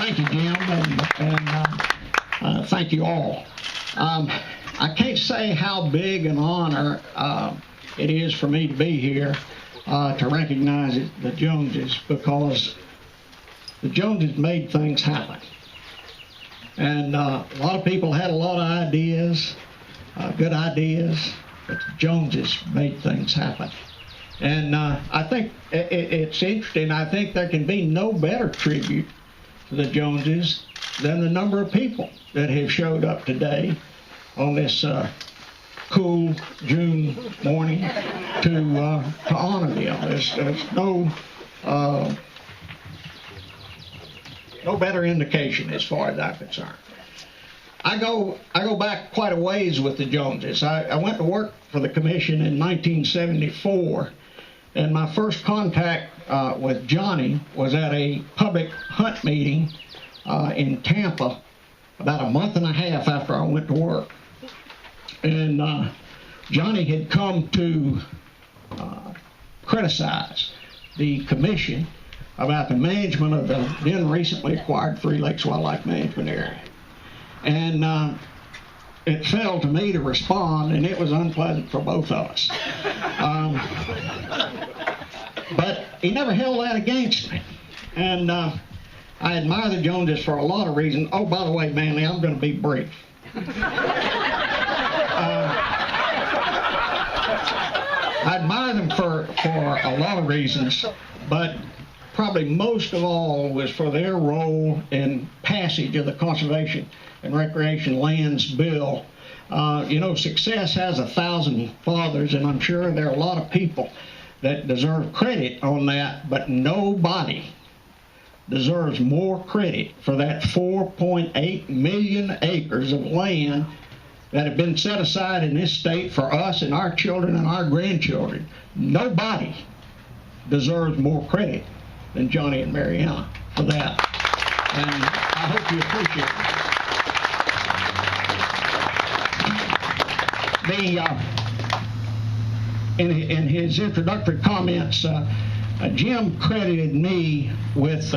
Thank you, Jim, and thank you all. I can't say how big an honor it is for me to be here to recognize the Joneses, because the Joneses made things happen. And a lot of people had a lot of ideas, good ideas, but the Joneses made things happen. And I think it's interesting. I think there can be no better tribute to the Joneses than the number of people that have showed up today on this cool June morning to honor them. There's no better indication as far as I'm concerned. I go back quite a ways with the Joneses. I went to work for the commission in 1974, and my first contact with Johnny was at a public hunt meeting in Tampa about a month and a half after I went to work. And Johnny had come to criticize the commission about the management of the then recently acquired Three Lakes Wildlife Management Area. And it fell to me to respond, and it was unpleasant for both of us. But he never held that against me. And I admire the Joneses for a lot of reasons. Oh, by the way, Manley, I'm going to be brief. I admire them for a lot of reasons, but probably most of all was for their role in passage of the Conservation and Recreation Lands Bill. You know, success has 1,000 fathers, and I'm sure there are a lot of people that deserve credit on that, but nobody deserves more credit for that 4.8 million acres of land that have been set aside in this state for us and our children and our grandchildren. Nobody deserves more credit than Johnny and Mariana for that. And I hope you appreciate it. In his introductory comments, Jim credited me with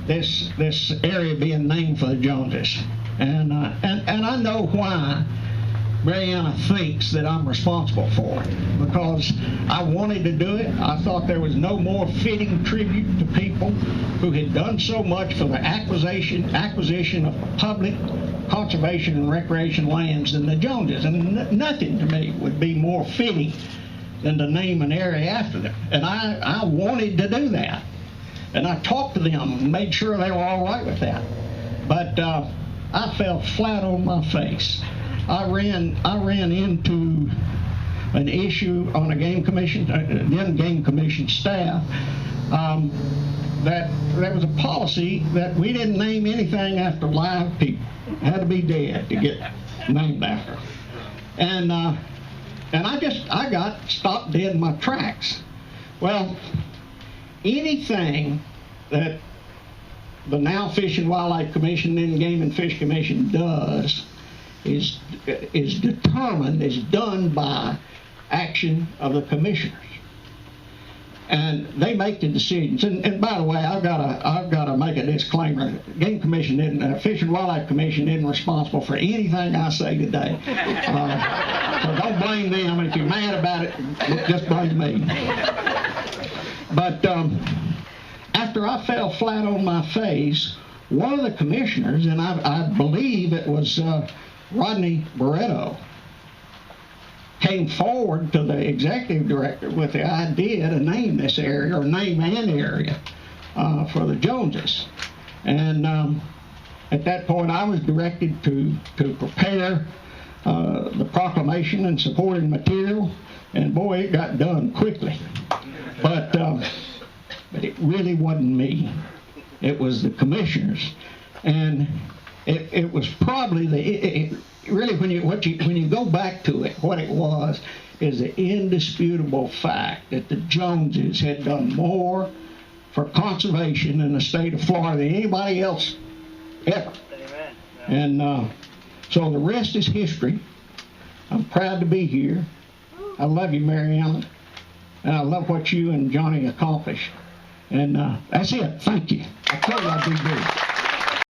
this area being named for the Joneses. And I know why Mariana thinks that I'm responsible for it, because I wanted to do it. I thought there was no more fitting tribute to people who had done so much for the acquisition of public conservation and recreation lands than the Joneses. And nothing to me would be more fitting than to name an area after them. And I wanted to do that. And I talked to them and made sure they were all right with that. But I fell flat on my face. I ran into an issue on a game commission, then game commission staff, that there was a policy that we didn't name anything after live people. It had to be dead to get named after. And I got stopped dead in my tracks. Well, anything that the now Fish and Wildlife Commission and Game and Fish Commission does is done by action of the commissioners, and they make the decisions. And by the way, I've got to make a disclaimer: Game Commission didn't, Fish and Wildlife Commission isn't responsible for anything I say today. So don't blame them. If you're mad about it, just blame me. But after I fell flat on my face, one of the commissioners, and I believe it was Rodney Barreto, came forward to the executive director with the idea to name this area, or name an area, for the Joneses. And at that point, I was directed to prepare the proclamation and supporting material, and boy, it got done quickly. But it really wasn't me. It was the commissioners, and it was probably really when you go back to it, what it was is the indisputable fact that the Joneses had done more for conservation in the state of Florida than anybody else ever. Amen. And so the rest is history. I'm proud to be here. I love you, Mariana, and I love what you and Johnny accomplished. And that's it. Thank you. I told you I'd be good.